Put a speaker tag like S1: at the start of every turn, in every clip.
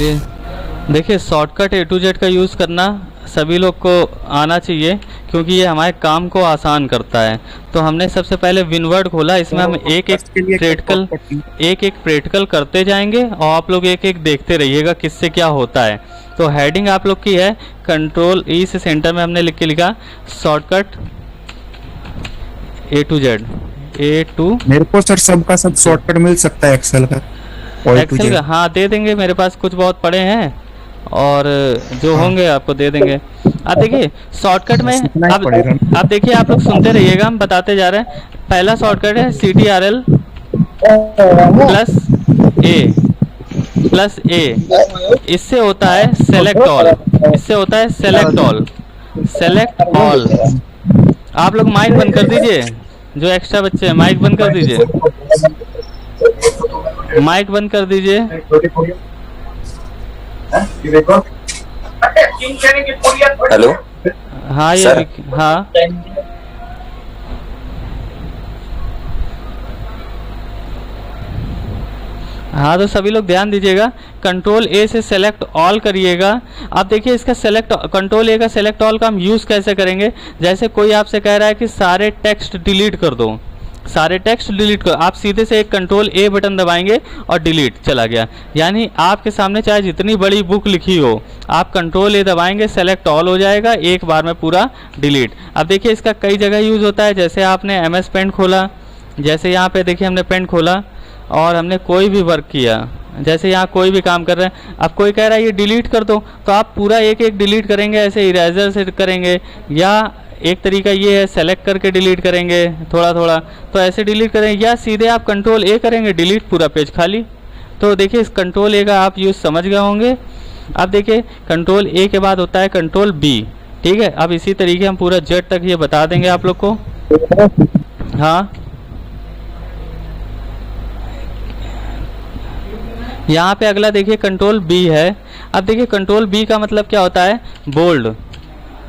S1: चलिए देखिए, shortcut A to Z का यूज़ करना सभी लोग को आना चाहिए, क्योंकि ये हमारे काम को आसान करता है। तो हमने सबसे पहले विनवर्ड खोला, इसमें हम एक एक प्रैक्टिकल करते जाएंगे और आप लोग एक एक देखते रहिएगा किससे क्या होता है। तो हेडिंग आप लोग की है कंट्रोल ई से सेंटर में हमने लिख के लिखा शॉर्टकट ए टू जेड।
S2: मेरे को सर सबका सब शॉर्टकट मिल सकता है एक्सेल का?
S1: एक्सेल का हाँ दे देंगे, मेरे पास कुछ बहुत पड़े हैं और जो होंगे आपको दे देंगे। अब देखिए शॉर्टकट में अब देखिए आप लोग सुनते रहिएगा, हम बताते जा रहे हैं। पहला शॉर्टकट है CTRL प्लस ए, इससे होता है सेलेक्ट ऑल, इससे होता है सेलेक्ट ऑल। आप लोग माइक बंद कर दीजिए, जो एक्स्ट्रा बच्चे हैं माइक बंद कर दीजिए, माइक बंद कर दीजिए।
S3: हेलो
S1: हाँ ये हाँ हाँ, तो सभी लोग ध्यान दीजिएगा, कंट्रोल ए से सेलेक्ट ऑल करिएगा। अब देखिए इसका कंट्रोल ए का सेलेक्ट ऑल का हम यूज़ कैसे करेंगे। जैसे कोई आपसे कह रहा है कि सारे टेक्स्ट डिलीट कर दो, सारे टेक्स्ट डिलीट कर, आप सीधे से एक कंट्रोल ए बटन दबाएंगे और डिलीट चला गया। यानी आपके सामने चाहे जितनी बड़ी बुक लिखी हो, आप कंट्रोल ए दबाएंगे, सेलेक्ट ऑल हो जाएगा, एक बार में पूरा डिलीट। अब देखिए इसका कई जगह यूज़ होता है। जैसे आपने MS पेंट खोला, जैसे यहाँ पे देखिए हमने पेंट खोला और हमने कोई भी वर्क किया, जैसे यहाँ कोई भी काम कर रहे हैं, अब कोई कह रहा है ये डिलीट कर दो, तो आप पूरा एक एक डिलीट करेंगे, ऐसे इरेजर से करेंगे, या एक तरीका ये है सेलेक्ट करके डिलीट करेंगे थोड़ा थोड़ा, तो ऐसे डिलीट करेंगे, या सीधे आप कंट्रोल ए करेंगे, डिलीट, पूरा पेज खाली। तो देखिए इस कंट्रोल ए का आप यूज़ समझ गए होंगे। अब देखिए कंट्रोल ए के बाद होता है कंट्रोल बी, ठीक है। अब इसी तरीके हम पूरा जेड तक ये बता देंगे आप लोग को। हाँ यहाँ पे अगला देखिए कंट्रोल बी है। अब देखिए कंट्रोल बी का मतलब क्या होता है, बोल्ड,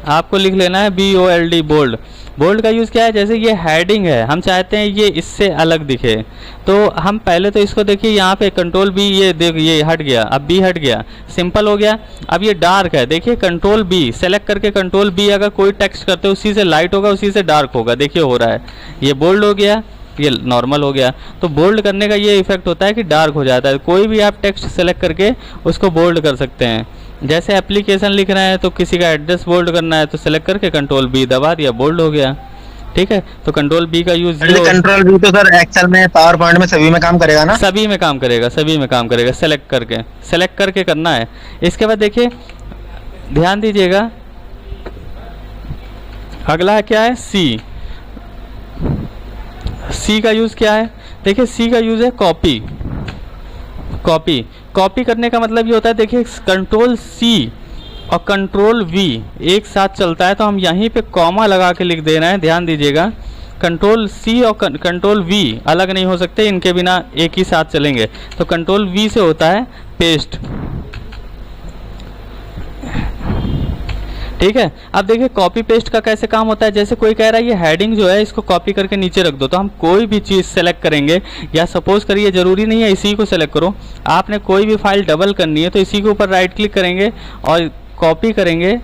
S1: आपको लिख लेना है BOLD, बोल्ड। बोल्ड का यूज़ क्या है, जैसे ये हेडिंग है, हम चाहते हैं ये इससे अलग दिखे, तो हम पहले तो इसको देखिए यहाँ पे कंट्रोल बी, ये देख ये हट गया, अब बी हट गया, सिंपल हो गया। अब ये डार्क है, देखिए कंट्रोल बी सेलेक्ट करके कंट्रोल बी अगर कोई टेक्स्ट करते हो उसी से लाइट होगा, उसी से डार्क होगा, देखिए हो रहा है, ये बोल्ड हो गया, ये नॉर्मल हो गया। तो बोल्ड करने का ये इफेक्ट होता है कि डार्क हो जाता है। कोई भी आप टेक्स्ट सेलेक्ट करके उसको बोल्ड कर सकते हैं। जैसे एप्लीकेशन लिख रहे हैं तो किसी का एड्रेस बोल्ड करना है तो सेलेक्ट करके कंट्रोल बी दबा दिया, बोल्ड हो गया, ठीक है। तो कंट्रोल बी का यूज,
S2: कंट्रोल बी तो सर एक्सेल में, पावर पॉइंट में सभी में काम करेगा ना?
S1: सभी में काम करेगा, सभी में काम करेगा, सेलेक्ट करके करना है। इसके बाद देखिए ध्यान दीजिएगा, अगला क्या है सी का यूज़ क्या है। देखिए सी का यूज़ है कॉपी करने का मतलब ये होता है, देखिए कंट्रोल सी और कंट्रोल वी एक साथ चलता है, तो हम यहीं पे कॉमा लगा के लिख दे रहे हैं, ध्यान दीजिएगा। कंट्रोल सी और कंट्रोल वी अलग नहीं हो सकते, इनके बिना एक ही साथ चलेंगे। तो कंट्रोल वी से होता है पेस्ट, ठीक है। अब देखिए कॉपी पेस्ट का कैसे काम होता है। जैसे कोई कह रहा है ये हेडिंग जो है इसको कॉपी करके नीचे रख दो, तो हम कोई भी चीज़ सेलेक्ट करेंगे, या सपोज करिए ज़रूरी नहीं है इसी को सेलेक्ट करो, आपने कोई भी फाइल डबल करनी है तो इसी के ऊपर राइट क्लिक करेंगे और कॉपी करेंगे,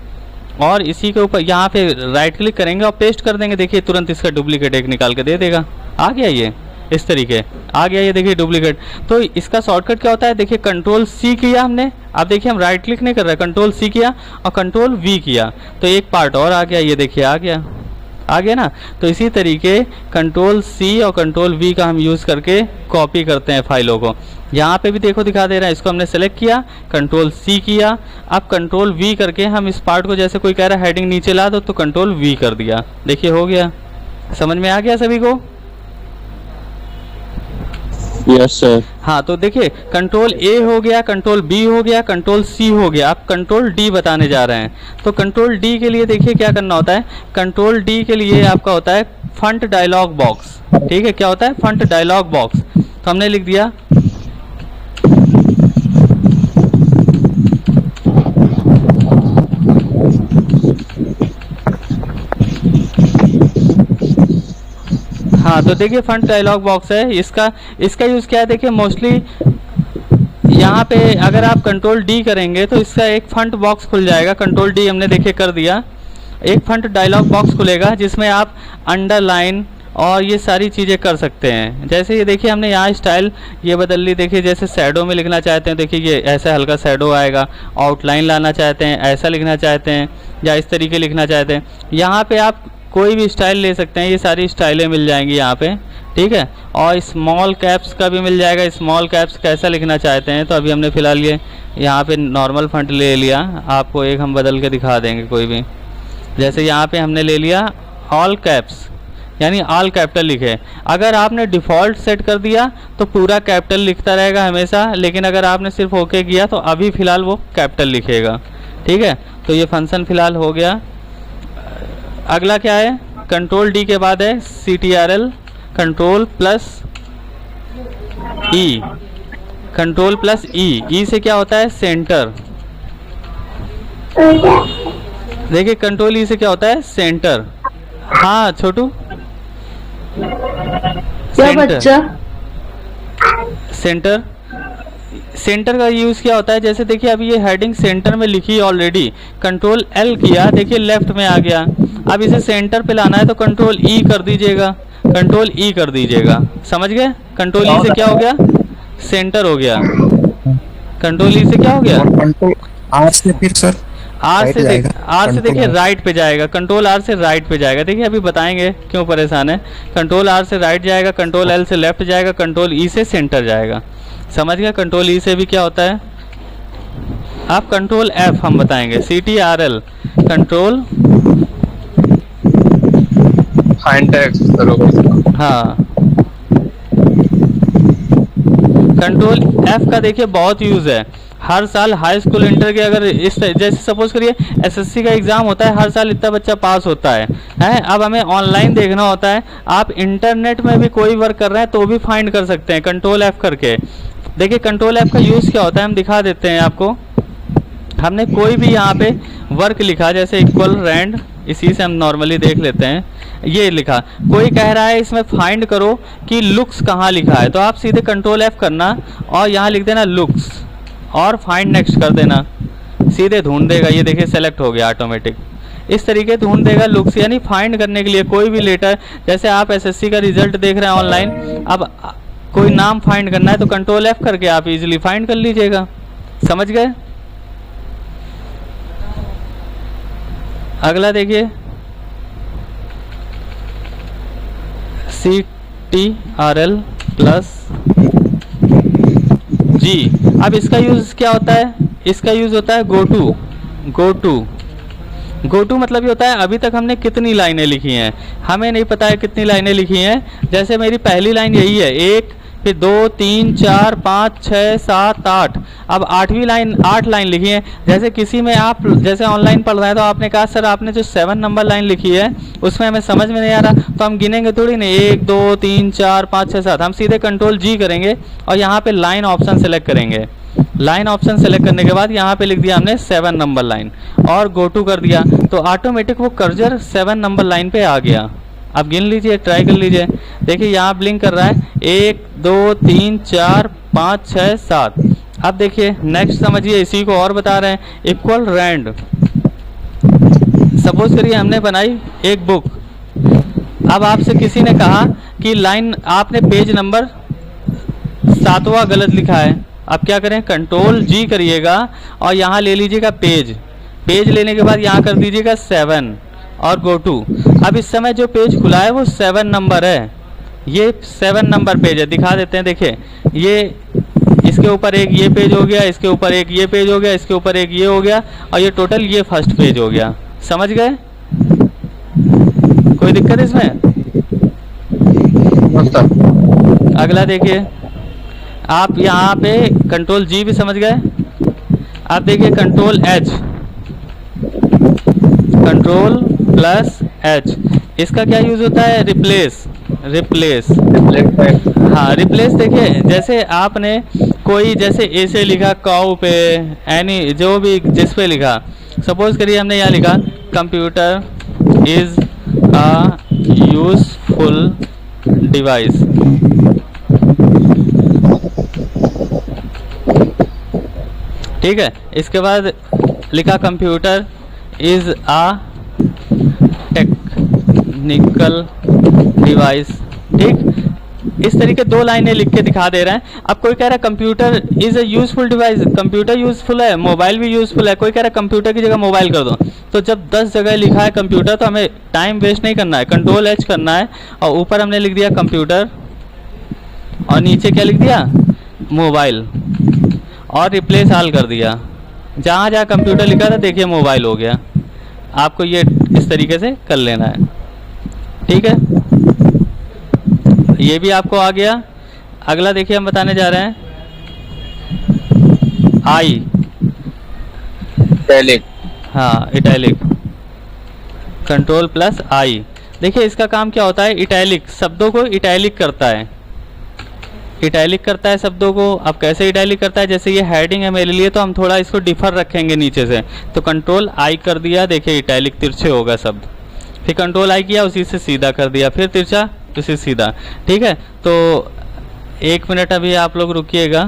S1: और इसी के ऊपर यहाँ पे राइट क्लिक करेंगे और पेस्ट कर देंगे। देखिए तुरंत इसका डुप्लीकेट एक निकाल के दे देगा, आ गया ये, इस तरीके आ गया ये, देखिए डुप्लीकेट। तो इसका शॉर्टकट क्या होता है, देखिए कंट्रोल सी किया हमने, अब देखिए हम राइट क्लिक नहीं कर रहे, कंट्रोल सी किया और कंट्रोल वी किया, तो एक पार्ट और आ गया, ये देखिए आ गया ना। तो इसी तरीके कंट्रोल सी और कंट्रोल वी का हम यूज़ करके कॉपी करते हैं फाइलों को। यहाँ पे भी देखो दिखा दे रहा है, इसको हमने सेलेक्ट किया, कंट्रोल सी किया, अब कंट्रोल वी करके हम इस पार्ट को, जैसे कोई कह रहा है हेडिंग नीचे ला दो, तो कंट्रोल वी कर दिया, देखिए हो गया। समझ में आ गया सभी को?
S3: Yes sir.
S1: हाँ तो देखिए कंट्रोल ए हो गया, कंट्रोल बी हो गया, कंट्रोल सी हो गया, अब कंट्रोल डी बताने जा रहे हैं। तो कंट्रोल डी के लिए देखिए क्या करना होता है। कंट्रोल डी के लिए आपका होता है फंट डायलॉग बॉक्स, ठीक है। क्या होता है, फंट डायलॉग बॉक्स, तो हमने लिख दिया हाँ। तो देखिए फंट डायलॉग बॉक्स है, इसका यूज़ क्या है, देखिए मोस्टली यहाँ पे अगर आप कंट्रोल डी करेंगे तो इसका एक फंट बॉक्स खुल जाएगा। कंट्रोल डी हमने देखिए कर दिया, एक फंट डायलॉग बॉक्स खुलेगा जिसमें आप अंडरलाइन और ये सारी चीज़ें कर सकते हैं। जैसे ये देखिए हमने यहाँ स्टाइल ये बदल ली, देखिए जैसे शैडो में लिखना चाहते हैं, देखिए ये ऐसा हल्का शैडो आएगा। आउटलाइन लाना चाहते हैं, ऐसा लिखना चाहते हैं या इस तरीके लिखना चाहते हैं, यहाँ पे आप कोई भी स्टाइल ले सकते हैं। ये सारी स्टाइलें मिल जाएंगी यहाँ पे, ठीक है। और स्मॉल कैप्स का भी मिल जाएगा, स्मॉल कैप्स कैसा लिखना चाहते हैं। तो अभी हमने फ़िलहाल ये यहाँ पे नॉर्मल फंट ले लिया, आपको एक हम बदल के दिखा देंगे कोई भी। जैसे यहाँ पे हमने ले लिया ऑल कैप्स, यानी ऑल कैपिटल लिखे। अगर आपने डिफ़ॉल्ट सेट कर दिया तो पूरा कैपिटल लिखता रहेगा हमेशा, लेकिन अगर आपने सिर्फ ओके किया तो अभी फ़िलहाल वो कैपिटल लिखेगा, ठीक है। तो ये फंक्शन फ़िलहाल हो गया। अगला क्या है, कंट्रोल डी के बाद है CTRL कंट्रोल प्लस ई, कंट्रोल प्लस ई। ई से क्या होता है, सेंटर। देखिए कंट्रोल ई से क्या होता है, सेंटर। हाँ छोटू,
S4: क्या बच्चा?
S1: सेंटर, सेंटर का यूज़ क्या होता है, जैसे देखिए अभी ये हेडिंग सेंटर में लिखी ऑलरेडी, कंट्रोल एल किया, देखिए लेफ्ट में आ गया। अब इसे सेंटर पे लाना है तो कंट्रोल ई कर दीजिएगा, कंट्रोल ई कर दीजिएगा, समझ गए। कंट्रोल ई से क्या हो गया, सेंटर हो गया। कंट्रोल ई से क्या हो गया,
S2: कंट्रोल आर से फिर सर
S1: आर से देखिए राइट पे जाएगा, कंट्रोल आर से राइट पे जाएगा। देखिए अभी बताएंगे क्यों परेशान है। कंट्रोल आर से राइट जाएगा, कंट्रोल एल से लेफ्ट जाएगा, कंट्रोल ई से सेंटर जाएगा, समझ गया। कंट्रोल ई से भी क्या होता है, आप कंट्रोल एफ हम बताएंगे, CTRL कंट्रोल
S3: फाइंड टेक्स्ट।
S1: हाँ, कंट्रोल एफ का देखिए बहुत यूज़ है। हर साल हाई स्कूल इंटर के अगर इस जैसे सपोज करिए SSC का एग्ज़ाम होता है, हर साल इतना बच्चा पास होता है। अब हमें ऑनलाइन देखना होता है, आप इंटरनेट में भी कोई वर्क कर रहे हैं तो भी फाइंड कर सकते हैं कंट्रोल एफ करके। देखिए कंट्रोल एफ का यूज़ क्या होता है, हम दिखा देते हैं आपको। हमने कोई भी यहाँ पे वर्क लिखा, जैसे इक्वल रैंड, इसी से हम नॉर्मली देख लेते हैं। ये लिखा, कोई कह रहा है इसमें फाइंड करो कि लुक्स कहाँ लिखा है, तो आप सीधे कंट्रोल एफ करना और यहाँ लिख देना लुक्स और फाइंड नेक्स्ट कर देना, सीधे ढूंढ देगा। ये देखिए सेलेक्ट हो गया ऑटोमेटिक, इस तरीके ढूंढ देगा लुक्स। यानी फाइंड करने के लिए कोई भी लेटर, जैसे आप SSC का रिजल्ट देख रहे हैं ऑनलाइन, अब कोई नाम फाइंड करना है तो कंट्रोल एफ करके आप इजीली फाइंड कर लीजिएगा, समझ गए। अगला देखिए CTRL प्लस जी। अब इसका यूज़ क्या होता है, इसका यूज़ होता है गो टू मतलब ये होता है अभी तक हमने कितनी लाइनें लिखी हैं, हमें नहीं पता है कितनी लाइनें लिखी हैं। जैसे मेरी पहली लाइन यही है, 1 फिर 2 3 4 5 6 7 8, अब 8वीं लाइन 8 लाइन लिखी है। जैसे किसी में आप जैसे ऑनलाइन पढ़ रहे हैं तो आपने कहा सर आपने जो 7 नंबर लाइन लिखी है उसमें हमें समझ में नहीं आ रहा, तो हम गिनेंगे थोड़ी नहीं, 1 2 3 4 5 6 7, हम सीधे कंट्रोल जी करेंगे और यहाँ पे लाइन ऑप्शन सेलेक्ट करेंगे। लाइन ऑप्शन सेलेक्ट करने के बाद यहाँ पे लिख दिया हमने 7 नंबर लाइन और गो टू कर दिया, तो ऑटोमेटिक वो कर्सर 7 नंबर लाइन पे आ गया। अब गिन लीजिए, ट्राई कर लीजिए, देखिए यहाँ ब्लिंक कर रहा है 1 2 3 4 5 6 7। अब देखिए नेक्स्ट समझिए, इसी को और बता रहे हैं, इक्वल रैंड। सपोज करिए हमने बनाई एक बुक, अब आपसे किसी ने कहा कि लाइन आपने पेज नंबर 7वां गलत लिखा है। अब क्या करें, कंट्रोल जी करिएगा और यहाँ ले लीजिएगा पेज लेने के बाद यहाँ कर दीजिएगा 7 और गो टू। अब इस समय जो पेज खुला है वो 7 नंबर है, ये 7 नंबर पेज है, दिखा देते हैं। देखिए ये इसके ऊपर एक ये पेज हो गया, इसके ऊपर एक ये पेज हो गया, इसके ऊपर एक ये हो गया और ये टोटल ये फर्स्ट पेज हो गया, समझ गए। कोई दिक्कत इसमें। अगला देखिए, आप यहाँ पे कंट्रोल जी भी समझ गए। आप देखिए control H, control plus H, इसका क्या यूज होता है, रिप्लेस। हाँ रिप्लेस, देखिए जैसे आपने कोई जैसे ऐसे लिखा काउ पे, एनी जो भी जिस पे लिखा, सपोज करिए हमने यहाँ लिखा computer is a useful device, ठीक है। इसके बाद लिखा computer is a technical device. ठीक, इस तरीके दो लाइनें लिख के दिखा दे रहे हैं। अब कोई कह रहा है computer is a useful device, computer useful है, मोबाइल भी यूजफुल है। कोई कह रहा है कंप्यूटर की जगह मोबाइल कर दो। तो जब 10 जगह लिखा है कंप्यूटर तो हमें टाइम वेस्ट नहीं करना है, कंट्रोल एच करना है और ऊपर हमने लिख दिया कंप्यूटर और नीचे क्या लिख दिया, मोबाइल, और रिप्लेस ऑल कर दिया। जहाँ जहाँ कंप्यूटर लिखा था देखिए मोबाइल हो गया। आपको ये इस तरीके से कर लेना है। ठीक है, ये भी आपको आ गया। अगला देखिए हम बताने जा रहे हैं आई,
S3: इटैलिक।
S1: हाँ इटैलिक, कंट्रोल प्लस आई। देखिए इसका काम क्या होता है, इटैलिक शब्दों को इटैलिक करता है, इटैलिक करता है शब्दों को। अब कैसे इटैलिक करता है, जैसे ये हेडिंग है मेरे लिए तो हम थोड़ा इसको डिफर रखेंगे नीचे से, तो कंट्रोल आई कर दिया, देखिए इटैलिक तिरछे होगा शब्द। फिर कंट्रोल आई किया, उसी से सीधा कर दिया, फिर तिरछा, उसी से सीधा। ठीक है, तो 1 मिनट अभी आप लोग रुकिएगा,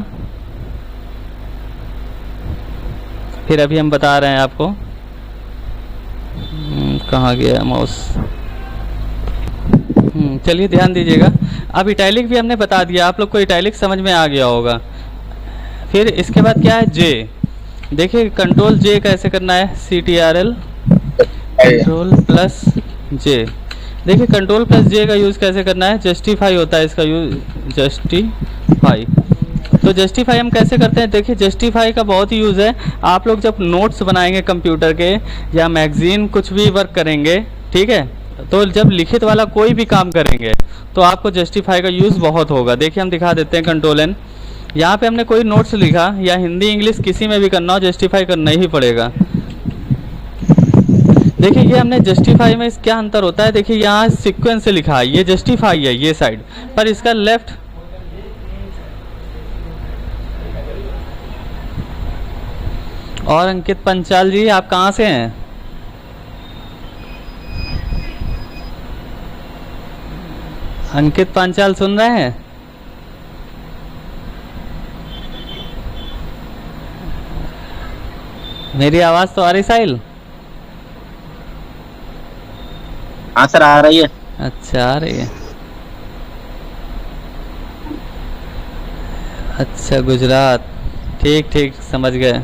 S1: फिर अभी हम बता रहे हैं आपको। कहाँ गया माउस, चलिए ध्यान दीजिएगा। अब इटैलिक भी हमने बता दिया, आप लोग को इटैलिक समझ में आ गया होगा। फिर इसके बाद क्या है, जे। देखिए कंट्रोल जे कैसे करना है, CTRL कंट्रोल प्लस जे। देखिए कंट्रोल प्लस जे का यूज़ कैसे करना है, जस्टिफाई होता है इसका यूज, जस्टिफाई। तो जस्टिफाई हम कैसे करते हैं, देखिए जस्टिफाई का बहुत ही यूज़ है। आप लोग जब नोट्स बनाएंगे कंप्यूटर के या मैगजीन कुछ भी वर्क करेंगे, ठीक है, तो जब लिखित वाला कोई भी काम करेंगे तो आपको जस्टिफाई का यूज़ बहुत होगा। देखिए हम दिखा देते हैं, कंट्रोल एन। यहाँ पे हमने कोई नोट्स लिखा या हिंदी इंग्लिश किसी में भी करना हो, जस्टिफाई करना ही पड़ेगा। देखिए ये हमने जस्टिफाई में क्या अंतर होता है, देखिए यहाँ सीक्वेंस से लिखा है, ये जस्टिफाई है ये साइड पर, इसका लेफ्ट। और अंकित पंचाल जी आप कहाँ से हैं, अंकित पांचाल सुन रहे हैं? मेरी आवाज तो आ रही साहिल?
S4: हाँ सर आ रही है।
S1: अच्छा आ रही है, अच्छा गुजरात, ठीक ठीक समझ गए।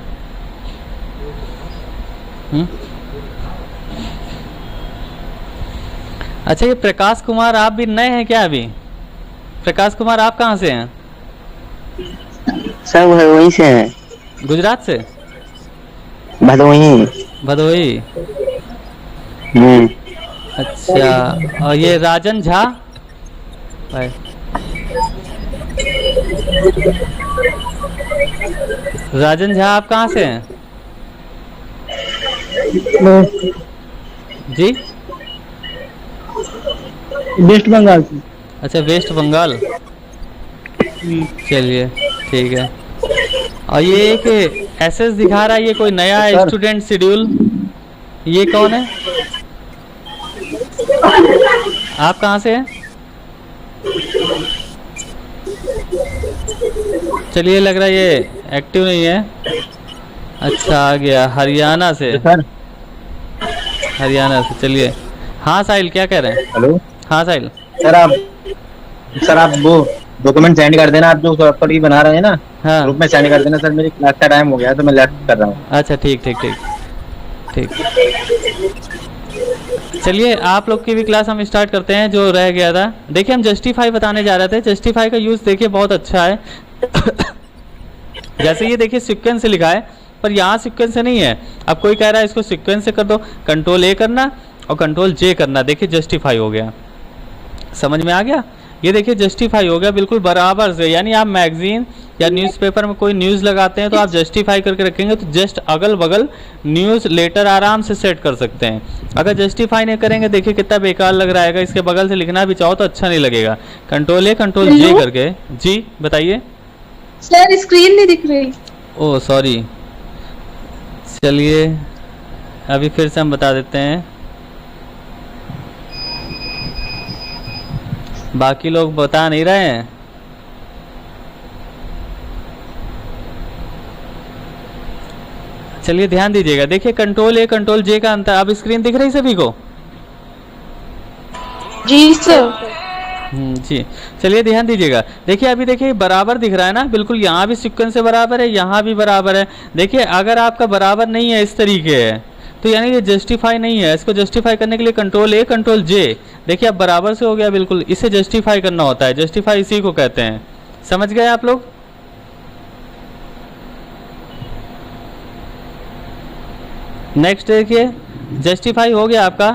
S1: अच्छा ये प्रकाश कुमार आप भी नए हैं क्या अभी? प्रकाश कुमार आप कहाँ से हैं?
S4: सर वहीं से है,
S1: गुजरात से?
S4: भदोही।
S1: भदोही, अच्छा। और ये राजन झा भाई, राजन झा आप कहाँ से हैं जी?
S5: वेस्ट बंगाल से।
S1: अच्छा वेस्ट बंगाल, चलिए ठीक है। और ये एक एसएस दिखा रहा है, ये कोई नया स्टूडेंट शेड्यूल, ये कौन है? आप कहाँ से हैं? चलिए लग रहा है ये एक्टिव नहीं है। अच्छा आ गया, हरियाणा से, हरियाणा से। चलिए हाँ साहिल क्या कह रहे हैं?
S4: हेलो
S1: हाँ साहिल।
S4: सर आप वो डॉक्यूमेंट सेंड कर देना, आप जो प्रॉपर की बना रहे हैं ना,
S1: हाँ
S4: ग्रुप में सेंड कर देना। सर मेरी क्लास का टाइम हो गया है तो मैं लेफ्ट कर रहा हूँ।
S1: अच्छा ठीक ठीक ठीक ठीक। चलिए आप लोग की भी क्लास हम स्टार्ट करते हैं, जो रह गया था। देखिए हम जस्टिफाई बताने जा रहे थे। जस्टिफाई का यूज़ देखिए बहुत अच्छा है। जैसे ये देखिए सीक्वेंस से लिखा है, पर यहाँ सीक्वेंस से नहीं है। अब कोई कह रहा है इसको सीक्वेंस से कर दो, कंट्रोल ए करना और कंट्रोल जे करना, देखिए जस्टिफाई हो गया। समझ में आ गया? ये देखिए जस्टिफाई हो गया बिल्कुल बराबर से। यानी आप मैगजीन या न्यूज़पेपर में कोई न्यूज़ लगाते हैं तो आप जस्टिफाई करके रखेंगे तो जस्ट अगल बगल न्यूज़ लेटर आराम से सेट कर सकते हैं। अगर जस्टिफाई नहीं करेंगे देखिए कितना बेकार लग रहा है, इसके बगल से लिखना भी चाहो तो अच्छा नहीं लगेगा। कंट्रोल ए कंट्रोल जे करके। जी बताइए
S6: सर, स्क्रीन नहीं दिख रही।
S1: ओह सॉरी, चलिए अभी फिर से हम बता देते हैं। बाकी लोग बता नहीं रहे हैं। चलिए ध्यान दीजिएगा, देखिए कंट्रोल ए कंट्रोल जे का अंतर, अब स्क्रीन दिख रही सभी को?
S6: जी सर।
S1: जी चलिए ध्यान दीजिएगा, देखिए अभी देखिए बराबर दिख रहा है ना, बिल्कुल यहाँ भी सिक्वेंस से बराबर है, यहाँ भी बराबर है। देखिए अगर आपका बराबर नहीं है, इस तरीके है, तो यानी ये जस्टिफाई नहीं है। इसको जस्टिफाई करने के लिए कंट्रोल ए कंट्रोल जे, देखिए अब बराबर से हो गया बिल्कुल, इसे जस्टिफाई करना होता है, जस्टिफाई इसी को कहते हैं। समझ गए आप लोग? नेक्स्ट देखिए, जस्टिफाई हो गया आपका,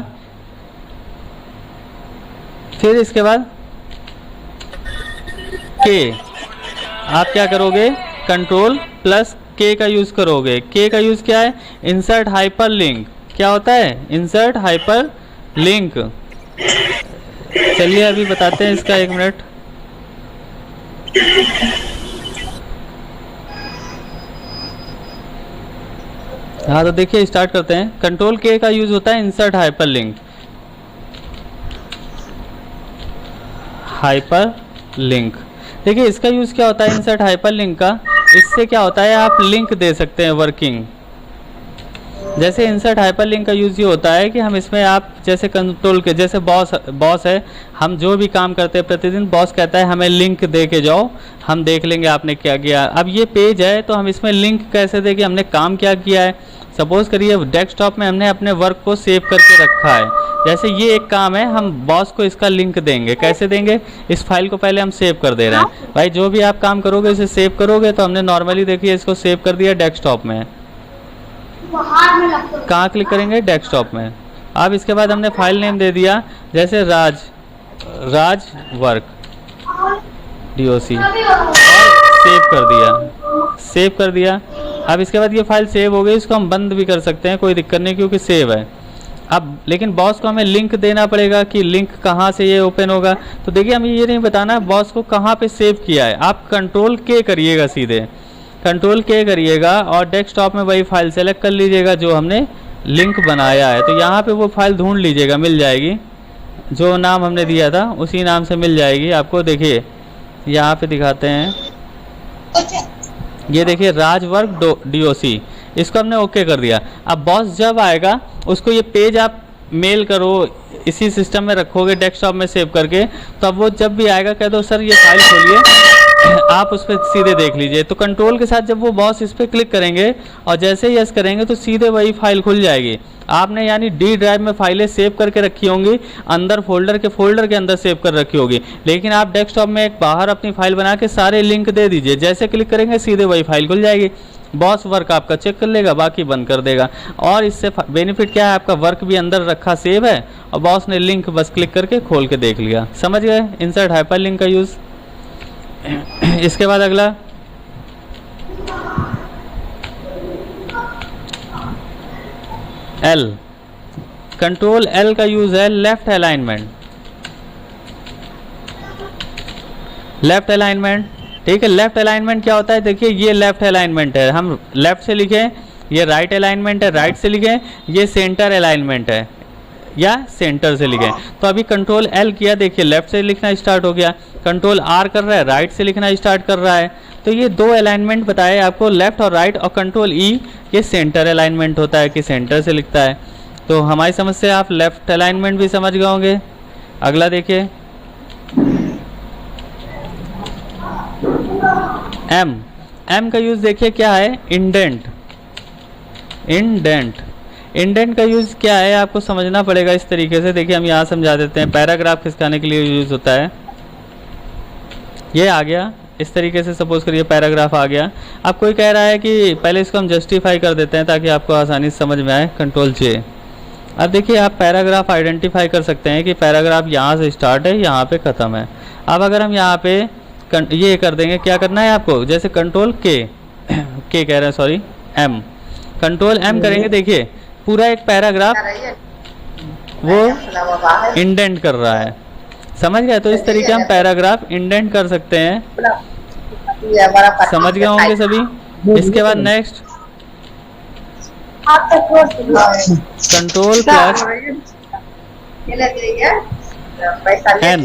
S1: फिर इसके बाद के आप क्या करोगे, कंट्रोल प्लस के का यूज करोगे। के का यूज क्या है, इंसर्ट हाइपर लिंक। क्या होता है, इंसर्ट हाइपर लिंक। चलिए अभी बताते हैं इसका, 1 मिनट। हाँ तो देखिए स्टार्ट करते हैं। कंट्रोल के का यूज होता है insert hyper link, hyper link. देखिए इसका यूज क्या होता है इंसर्ट हाइपर लिंक का, इससे क्या होता है आप लिंक दे सकते हैं वर्किंग। जैसे इंसर्ट हाइपर लिंक का यूज ये होता है कि हम इसमें आप जैसे कंट्रोल के, जैसे बॉस है, हम जो भी काम करते हैं प्रतिदिन, बॉस कहता है हमें लिंक दे के जाओ, हम देख लेंगे आपने क्या किया। अब ये पेज है तो हम इसमें लिंक कैसे दें कि हमने काम क्या किया है। सपोज करिए डेस्कटॉप में हमने अपने वर्क को सेव करके रखा है, जैसे ये एक काम है, हम बॉस को इसका लिंक देंगे। कैसे देंगे, इस फाइल को पहले हम सेव कर दे रहे हैं। भाई जो भी आप काम करोगे इसे सेव करोगे, तो हमने नॉर्मली देखिए इसको सेव कर दिया डेस्कटॉप में। कहाँ क्लिक करेंगे, डेस्कटॉप में। अब इसके बाद हमने फाइल नेम दे दिया, जैसे राज वर्क DOC, और सेव कर दिया। अब इसके बाद ये फाइल सेव हो गई, इसको हम बंद भी कर सकते हैं, कोई दिक्कत नहीं, क्योंकि सेव है। अब लेकिन बॉस को हमें लिंक देना पड़ेगा कि लिंक कहाँ से ये ओपन होगा। तो देखिए हमें ये नहीं बताना बॉस को कहाँ पे सेव किया है, आप कंट्रोल के करिएगा, सीधे कंट्रोल के करिएगा और डेस्कटॉप में वही फाइल सेलेक्ट कर लीजिएगा जो हमने लिंक बनाया है। तो यहाँ पे वो फाइल ढूंढ लीजिएगा, मिल जाएगी, जो नाम हमने दिया था उसी नाम से मिल जाएगी आपको। देखिए यहाँ पे दिखाते हैं, ये देखिए राजवर्क DOC, इसको हमने ओके कर दिया। अब बॉस जब आएगा उसको ये पेज आप मेल करो, इसी सिस्टम में रखोगे डेस्कटॉप में सेव करके, तो अब वो जब भी आएगा कह दो सर ये फाइल खोलिए, आप उस पर सीधे देख लीजिए। तो कंट्रोल के साथ जब वो बॉस इस पर क्लिक करेंगे और जैसे ही यस करेंगे तो सीधे वही फाइल खुल जाएगी। आपने यानी D ड्राइव में फाइलें सेव करके रखी होंगी, अंदर फोल्डर के अंदर सेव कर रखी होगी, लेकिन आप डेस्कटॉप में एक बाहर अपनी फाइल बना के सारे लिंक दे दीजिए, जैसे क्लिक करेंगे सीधे वही फाइल खुल जाएगी। बॉस वर्क आपका चेक कर लेगा, बाकी बंद कर देगा। और इससे बेनिफिट क्या है, आपका वर्क भी अंदर रखा सेव है और बॉस ने लिंक बस क्लिक करके खोल के देख लिया। समझ गए इंसर्ट हाइपर लिंक का यूज़। इसके बाद अगला L, कंट्रोल L का यूज है लेफ्ट अलाइनमेंट। लेफ्ट अलाइनमेंट, ठीक है। लेफ्ट अलाइनमेंट क्या होता है, देखिए ये लेफ्ट अलाइनमेंट है, हम लेफ्ट से लिखें, ये राइट अलाइनमेंट है, राइट से लिखें, ये सेंटर अलाइनमेंट है या सेंटर से लिखें। तो अभी कंट्रोल L किया, देखिए लेफ्ट से लिखना स्टार्ट हो गया, कंट्रोल R कर रहा है, राइट से लिखना स्टार्ट कर रहा है। तो ये 2 अलाइनमेंट बताए आपको, लेफ्ट और राइट, और कंट्रोल E ये सेंटर अलाइनमेंट होता है कि सेंटर से लिखता है। तो हमारी समझ से आप लेफ्ट अलाइनमेंट भी समझ गए होंगे। अगला देखिए M का यूज देखिए क्या है, इंडेंट। इंडेंट का यूज़ क्या है आपको समझना पड़ेगा इस तरीके से। देखिए हम यहाँ समझा देते हैं, पैराग्राफ खिसकाने के लिए यूज़ होता है। ये आ गया इस तरीके से, सपोज करिए पैराग्राफ आ गया। अब कोई कह रहा है कि पहले इसको हम जस्टिफाई कर देते हैं ताकि आपको आसानी से समझ में आए, कंट्रोल J। अब देखिए आप पैराग्राफ आइडेंटिफाई कर सकते हैं कि पैराग्राफ यहाँ से स्टार्ट है, यहाँ पे ख़त्म है। अब अगर हम यहाँ पे ये कर देंगे, क्या करना है आपको, जैसे कंट्रोल के कह रहे हैं, सॉरी M, कंट्रोल M करेंगे, देखिए पूरा एक पैराग्राफ वो इंडेंट कर रहा है। समझ गए? तो इस तरीके हम पैराग्राफ इंडेंट कर सकते हैं। समझ गए होंगे सभी। इसके बाद नेक्स्ट कंट्रोल प्लस N।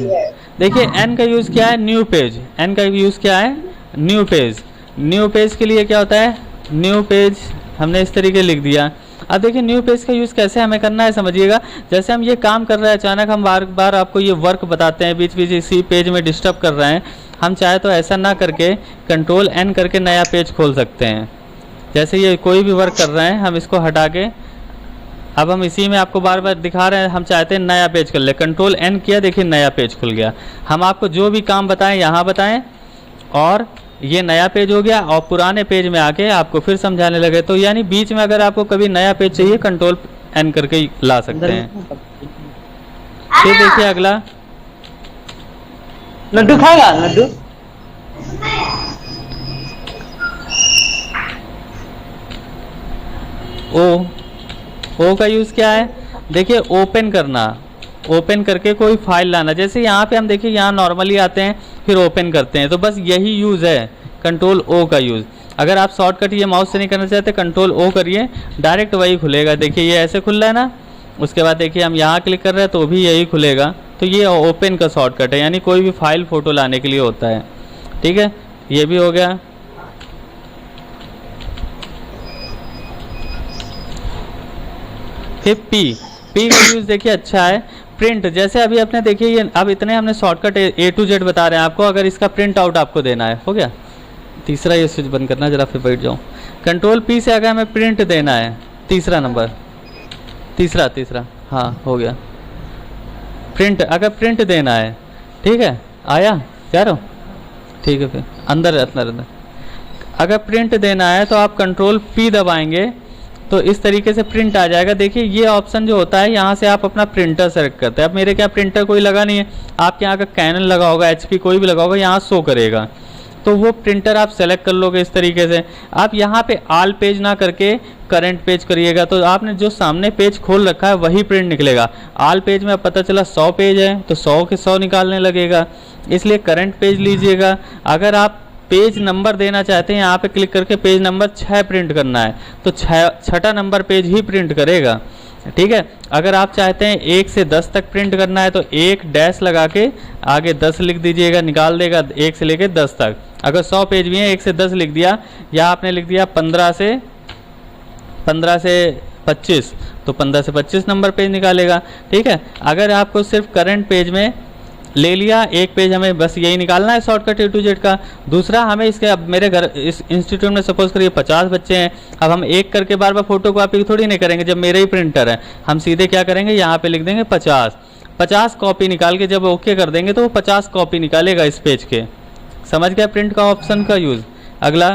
S1: देखिए N का यूज क्या है, न्यू पेज। N का यूज क्या है, न्यू पेज। न्यू पेज के लिए क्या होता है, न्यू पेज हमने इस तरीके लिख दिया। अब देखिए न्यू पेज का यूज़ कैसे हमें करना है समझिएगा। जैसे हम ये काम कर रहे हैं, अचानक हम बार बार आपको ये वर्क बताते हैं, बीच बीच इसी पेज में डिस्टर्ब कर रहे हैं, हम चाहे तो ऐसा ना करके कंट्रोल एन करके नया पेज खोल सकते हैं। जैसे ये कोई भी वर्क कर रहे हैं, हम इसको हटा के अब हम इसी में आपको बार बार दिखा रहे हैं, हम चाहते हैं नया पेज कर ले, कंट्रोल एन किया, देखिए नया पेज खुल गया। हम आपको जो भी काम बताएं यहाँ बताएं और ये नया पेज हो गया, और पुराने पेज में आके आपको फिर समझाने लगे। तो यानी बीच में अगर आपको कभी नया पेज चाहिए, कंट्रोल एन करके ही ला सकते हैं। फिर देखिए अगला,
S5: लड्डू खाएगा लड्डू।
S1: ओ का यूज़ क्या है, देखिए ओपन करना, ओपन करके कोई फाइल लाना। जैसे यहाँ पे हम देखिए यहाँ नॉर्मली आते हैं फिर ओपन करते हैं, तो बस यही यूज़ है कंट्रोल ओ का यूज़। अगर आप शॉर्टकट ये माउस से नहीं करना चाहते, कंट्रोल ओ करिए, डायरेक्ट वही खुलेगा। देखिए ये ऐसे खुल रहा है ना, उसके बाद देखिए हम यहाँ क्लिक कर रहे हैं तो भी यही खुलेगा। तो ये ओपन का शॉर्टकट है, यानी कोई भी फाइल फ़ोटो लाने के लिए होता है। ठीक है, ये भी हो गया। फिर पी का यूज़ देखिए अच्छा है, प्रिंट। जैसे अभी आपने देखिए ये अब इतने हमने शॉर्टकट ए टू जेड बता रहे हैं आपको, अगर इसका प्रिंट आउट आपको देना है, हो गया। तीसरा ये स्विच बंद करना जरा, फिर बैठ जाऊँ। कंट्रोल पी से अगर हमें प्रिंट देना है, तीसरा नंबर, तीसरा हाँ हो गया। प्रिंट, अगर प्रिंट देना है, ठीक है, आया क्या रहो, ठीक है। फिर अंदर अगर प्रिंट देना है तो आप कंट्रोल पी दबाएंगे तो इस तरीके से प्रिंट आ जाएगा। देखिए ये ऑप्शन जो होता है, यहाँ से आप अपना प्रिंटर सेलेक्ट करते हैं। अब मेरे क्या प्रिंटर कोई लगा नहीं है, आपके यहाँ का कैनन लगा होगा, HP कोई भी लगा होगा, यहाँ शो करेगा। तो वो प्रिंटर आप सेलेक्ट कर लोगे इस तरीके से। आप यहाँ पे ऑल पेज ना करके करंट पेज करिएगा, तो आपने जो सामने पेज खोल रखा है वही प्रिंट निकलेगा। ऑल पेज में पता चला 100 पेज है तो 100 के 100 निकालने लगेगा, इसलिए करंट पेज लीजिएगा। अगर आप पेज नंबर देना चाहते हैं, यहाँ पे क्लिक करके पेज नंबर 6 प्रिंट करना है तो छठा नंबर पेज ही प्रिंट करेगा। ठीक है, अगर आप चाहते हैं 1 से 10 तक प्रिंट करना है तो 1 डैश लगा के आगे 10 लिख दीजिएगा, निकाल देगा 1 से लेके 10 तक। अगर 100 पेज भी हैं, 1 से 10 लिख दिया, या आपने लिख दिया 15 से 25 तो 15 से 25 नंबर पेज निकालेगा। ठीक है, अगर आपको सिर्फ करंट पेज में ले लिया, एक पेज हमें बस यही निकालना है शॉर्टकट ए टू जेड का। दूसरा हमें इसके, अब मेरे घर इस इंस्टीट्यूट में सपोज करिए 50 बच्चे हैं, अब हम एक करके बार बार फोटो कॉपी थोड़ी नहीं करेंगे। जब मेरा ही प्रिंटर है, हम सीधे क्या करेंगे, यहाँ पे लिख देंगे 50 कॉपी निकाल के जब ओके कर देंगे तो वो 50 कॉपी निकालेगा इस पेज के। समझ गया प्रिंट का ऑप्शन का यूज। अगला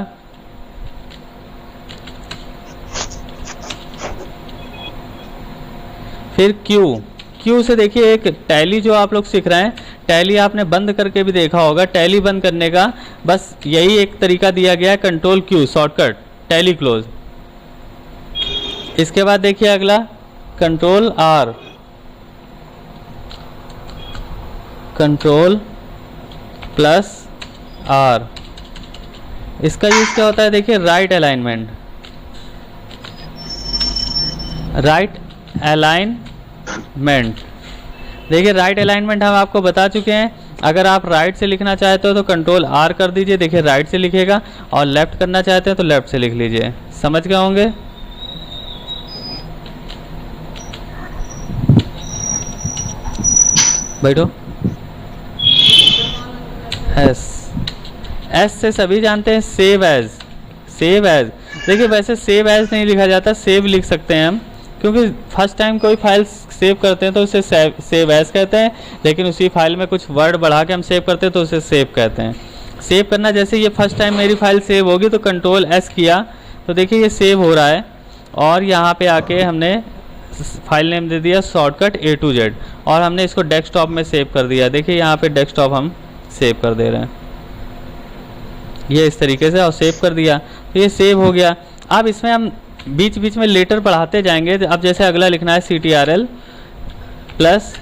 S1: फिर क्यू से देखिए एक टैली जो आप लोग सीख रहे हैं, टैली आपने बंद करके भी देखा होगा। टैली बंद करने का बस यही एक तरीका दिया गया है, control Q shortcut, Tally close. इसके बाद देखिए अगला control R, control plus R. इसका यूज क्या होता है, देखिए राइट अलाइनमेंट, राइट अलाइनमेंट। देखिए राइट अलाइनमेंट हम आपको बता चुके हैं। अगर आप राइट से लिखना चाहते हो तो कंट्रोल आर कर दीजिए, देखिए राइट से लिखेगा, और लेफ्ट करना चाहते हैं तो लेफ्ट से लिख लीजिए। समझ गए होंगे। बैठो। एस से सभी जानते हैं सेव एज, सेव एज। देखिए वैसे सेव एज नहीं लिखा जाता, सेव लिख सकते हैं हम, क्योंकि फर्स्ट टाइम कोई फाइल सेव करते हैं तो उसे सेव एज कहते हैं, लेकिन उसी फाइल में कुछ वर्ड बढ़ा के हम सेव करते हैं तो उसे सेव कहते हैं। सेव करना, जैसे ये फर्स्ट टाइम मेरी फाइल सेव होगी तो कंट्रोल एस किया तो देखिए ये सेव हो रहा है, और यहाँ पे आके हमने फाइल नेम दे दिया शॉर्टकट ए टू जेड, और हमने इसको डेस्कटॉप में सेव कर दिया। देखिए यहाँ पे डेस्कटॉप हम सेव कर दे रहे हैं, ये इस तरीके से, और सेव कर दिया तो ये सेव हो गया। अब इसमें हम बीच बीच में लेटर बढ़ाते जाएंगे। अब जैसे अगला लिखना है CTRL प्लस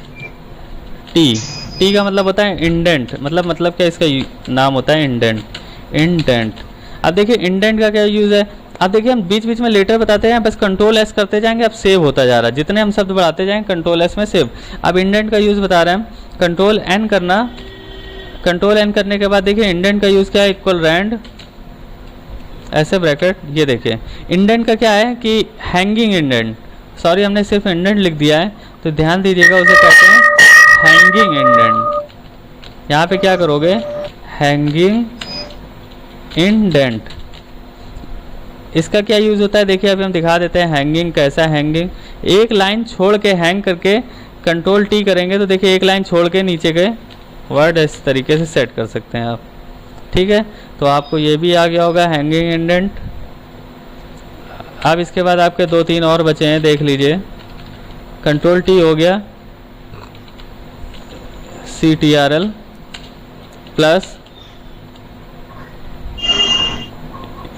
S1: टी का मतलब होता है इंडेंट, मतलब क्या इसका नाम होता है इंडेंट। अब देखिए इंडेंट का क्या यूज़ है। अब देखिए हम बीच बीच में लेटर बताते हैं, बस कंट्रोल एस करते जाएंगे, अब सेव होता जा रहा है। जितने हम शब्द बढ़ाते जाएंगे कंट्रोल एस में सेव। अब इंडेंट का यूज़ बता रहे हैं हम, कंट्रोल एन करना, कंट्रोल एन करने के बाद देखिए इंडेंट का यूज़ क्या है, इक्वल रैंड ऐसे ब्रैकेट, ये देखिए इंडेंट का क्या है कि हैंगिंग इंडेंट, सॉरी हमने सिर्फ इंडेंट लिख दिया है, तो ध्यान दीजिएगा उसे कहते हैं हैंगिंग इंडेंट। यहाँ पे क्या करोगे, हैंगिंग इंडेंट। इसका क्या यूज़ होता है देखिए, अभी हम दिखा देते हैं हैंगिंग कैसा है। हैंगिंग एक लाइन छोड़ के हैंग करके कंट्रोल टी करेंगे तो देखिए एक लाइन छोड़ के नीचे के वर्ड इस तरीके से सेट कर सकते हैं आप, ठीक है। तो आपको ये भी आ गया होगा हैंगिंग इंडेंट। अब इसके बाद आपके 2-3 और बचे हैं, देख लीजिए। कंट्रोल टी हो गया, CTRL प्लस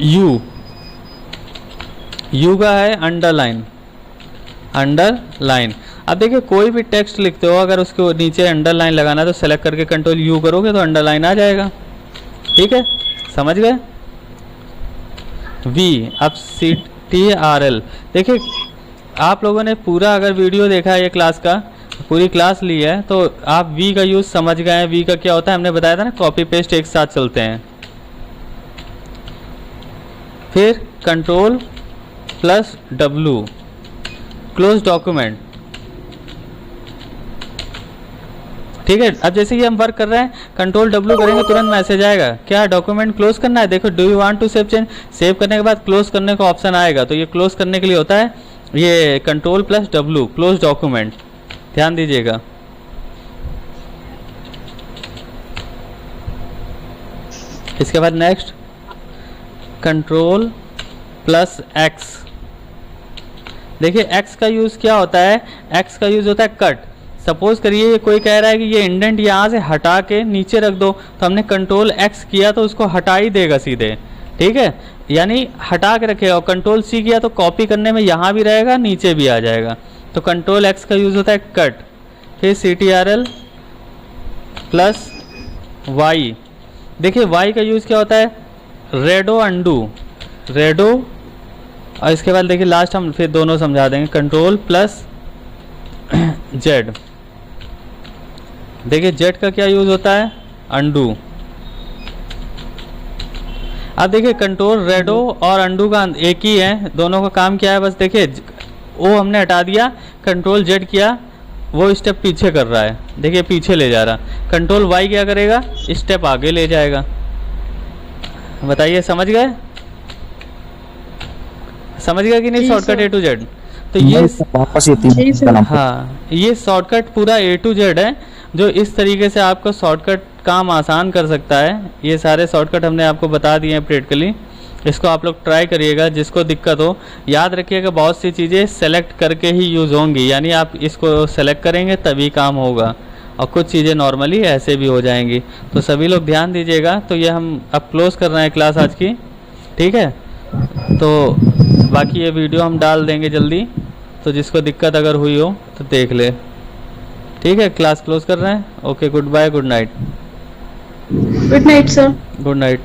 S1: यू का है अंडरलाइन, अंडरलाइन। अब देखिए कोई भी टेक्स्ट लिखते हो अगर उसके नीचे अंडरलाइन लगाना है तो सेलेक्ट करके कंट्रोल यू करोगे तो अंडरलाइन आ जाएगा, ठीक है, समझ गए। वी, अब CTRL। देखिए आप लोगों ने पूरा अगर वीडियो देखा है ये क्लास का, पूरी क्लास ली है, तो आप वी का यूज़ समझ गए हैं। वी का क्या होता है हमने बताया था ना, कॉपी पेस्ट एक साथ चलते हैं। फिर control plus W, close document, ठीक है। अब जैसे कि हम वर्क कर रहे हैं, कंट्रोल W करेंगे तुरंत मैसेज आएगा, क्या डॉक्यूमेंट क्लोज करना है। देखो do you want to save change, save करने के बाद क्लोज करने का ऑप्शन आएगा, तो ये क्लोज करने के लिए होता है ये control plus W, close document, ध्यान दीजिएगा। इसके बाद नेक्स्ट कंट्रोल प्लस X। देखिए X का यूज़ क्या होता है, X का यूज़ होता है कट। सपोज करिए कोई कह रहा है कि ये इंडेंट यहाँ से हटा के नीचे रख दो, तो हमने कंट्रोल X किया तो उसको हटा ही देगा सीधे, ठीक है, यानी हटा के रखेगा। और कंट्रोल C किया तो कॉपी करने में यहाँ भी रहेगा नीचे भी आ जाएगा। तो कंट्रोल X का यूज़ होता है कट। फिर CTRL प्लस Y। देखिए Y का यूज़ क्या होता है, रेडो अंडू, रेडो। और इसके बाद देखिए लास्ट हम फिर दोनों समझा देंगे, कंट्रोल प्लस Z। देखिए Z का क्या यूज़ होता है, अंडू। अब देखिए कंट्रोल रेडो और अंडू का एक ही है, दोनों का काम क्या है, बस देखिए वो हमने हटा दिया, कंट्रोल Z किया, वो स्टेप पीछे कर रहा है, देखिए पीछे ले जा रहा। कंट्रोल Y क्या करेगा, स्टेप आगे ले जाएगा। बताइए समझ गए, समझ गया कि नहीं शॉर्टकट A to Z। तो ये
S2: वापस ये तीन
S1: हाँ, ये शॉर्टकट पूरा A to Z है, जो इस तरीके से आपका शॉर्टकट काम आसान कर सकता है। ये सारे शॉर्टकट हमने आपको बता दिए हैं प्रैक्टिकली, इसको आप लोग ट्राई करिएगा। जिसको दिक्कत हो, याद रखिएगा बहुत सी चीज़ें सेलेक्ट करके ही यूज़ होंगी, यानी आप इसको सेलेक्ट करेंगे तभी काम होगा, और कुछ चीज़ें नॉर्मली ऐसे भी हो जाएंगी। तो सभी लोग ध्यान दीजिएगा। तो ये हम अब क्लोज़ कर रहे हैं क्लास आज की, ठीक है। तो बाकी ये वीडियो हम डाल देंगे जल्दी, तो जिसको दिक्कत अगर हुई हो तो देख ले, ठीक है। क्लास क्लोज कर रहे हैं, okay, good bye, good night.
S6: Good night sir.
S1: Good night.